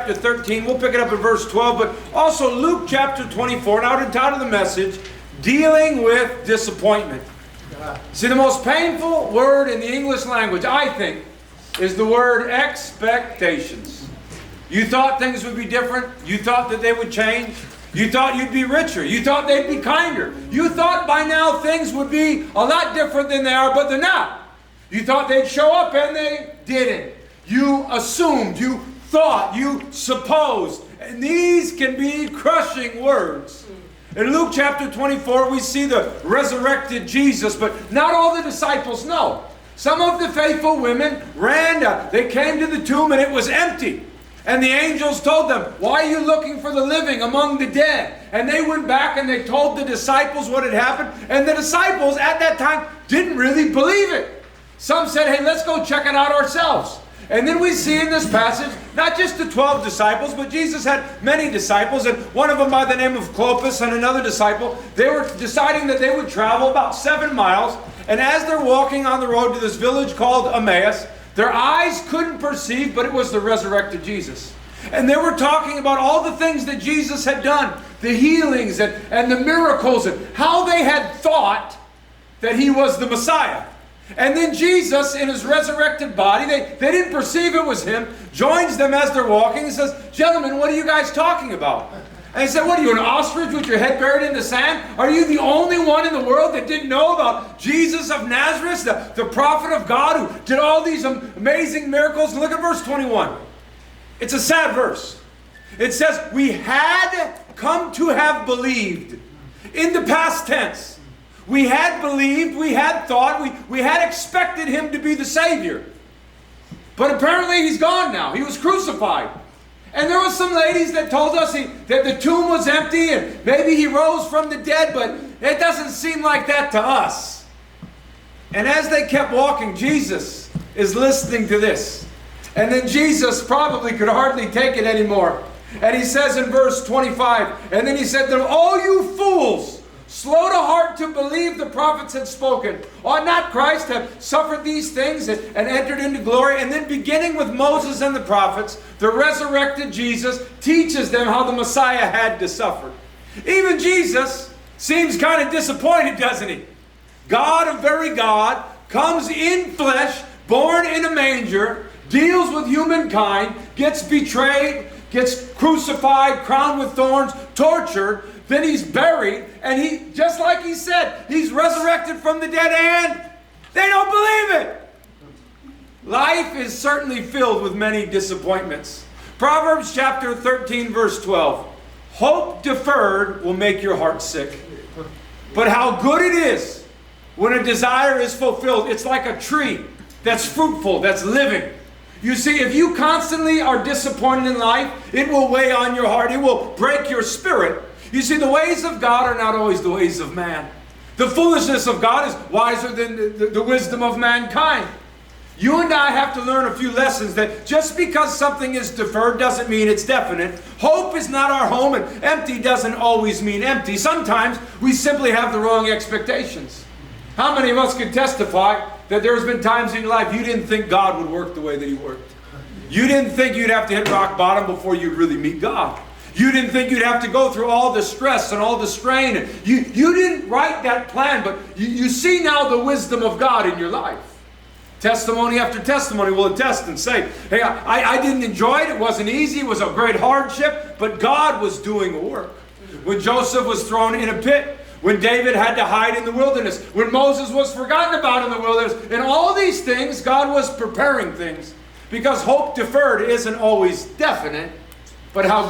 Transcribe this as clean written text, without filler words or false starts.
Chapter 13, we'll pick it up in verse 12, but also Luke chapter 24, now entitled the message, Dealing with Disappointment. See, the most painful word in the English language, I think, is the word expectations. You thought things would be different. You thought that they would change. You thought you'd be richer. You thought they'd be kinder. You thought by now things would be a lot different than they are, but they're not. You thought they'd show up and they didn't. You assumed, you thought, you supposed. And these can be crushing words. In Luke chapter 24, we see the resurrected Jesus, but not all the disciples know. Some of the faithful women ran, they came to the tomb and it was empty. And the angels told them, "Why are you looking for the living among the dead?" And they went back and they told the disciples what had happened. And the disciples at that time didn't really believe it. Some said, "Hey, let's go check it out ourselves." And then we see in this passage, not just the 12 disciples, but Jesus had many disciples, and one of them by the name of Clopas and another disciple, they were deciding that they would travel about 7 miles, and as they're walking on the road to this village called Emmaus, their eyes couldn't perceive, but it was the resurrected Jesus. And they were talking about all the things that Jesus had done, the healings and the miracles, and how they had thought that He was the Messiah. And then Jesus, in His resurrected body, they didn't perceive it was Him, joins them as they're walking and says, "Gentlemen, what are you guys talking about?" And he said, "What are you, an ostrich with your head buried in the sand? Are you the only one in the world that didn't know about Jesus of Nazareth, the prophet of God who did all these amazing miracles?" Look at verse 21. It's a sad verse. It says, "We had come to have believed." In the past tense. We had believed, we had thought, we had expected Him to be the Savior. But apparently He's gone now. He was crucified. And there were some ladies that told us that the tomb was empty and maybe He rose from the dead, but it doesn't seem like that to us. And as they kept walking, Jesus is listening to this. And then Jesus probably could hardly take it anymore. And He says in verse 25, and then He said to them, "Oh, you fools! Slow to heart to believe the prophets had spoken. Ought not Christ have suffered these things and entered into glory?" And then beginning with Moses and the prophets, the resurrected Jesus teaches them how the Messiah had to suffer. Even Jesus seems kind of disappointed, doesn't He? God of very God comes in flesh, born in a manger, deals with humankind, gets betrayed, gets crucified, crowned with thorns, tortured. Then He's buried, and He, just like He said, He's resurrected from the dead, and they don't believe it. Life is certainly filled with many disappointments. Proverbs chapter 13, verse 12. "Hope deferred will make your heart sick. But how good it is when a desire is fulfilled." It's like a tree that's fruitful, that's living. You see, if you constantly are disappointed in life, it will weigh on your heart. It will break your spirit. You see, the ways of God are not always the ways of man. The foolishness of God is wiser than the wisdom of mankind. You and I have to learn a few lessons that just because something is deferred doesn't mean it's definite. Hope is not our home, and empty doesn't always mean empty. Sometimes we simply have the wrong expectations. How many of us could testify that there's been times in your life you didn't think God would work the way that He worked? You didn't think you'd have to hit rock bottom before you'd really meet God. You didn't think you'd have to go through all the stress and all the strain. You didn't write that plan, but you see now the wisdom of God in your life. Testimony after testimony will attest and say, "Hey, I didn't enjoy it. It wasn't easy. It was a great hardship, but God was doing a work." When Joseph was thrown in a pit, when David had to hide in the wilderness, when Moses was forgotten about in the wilderness, in all these things, God was preparing things. Because hope deferred isn't always definite, but how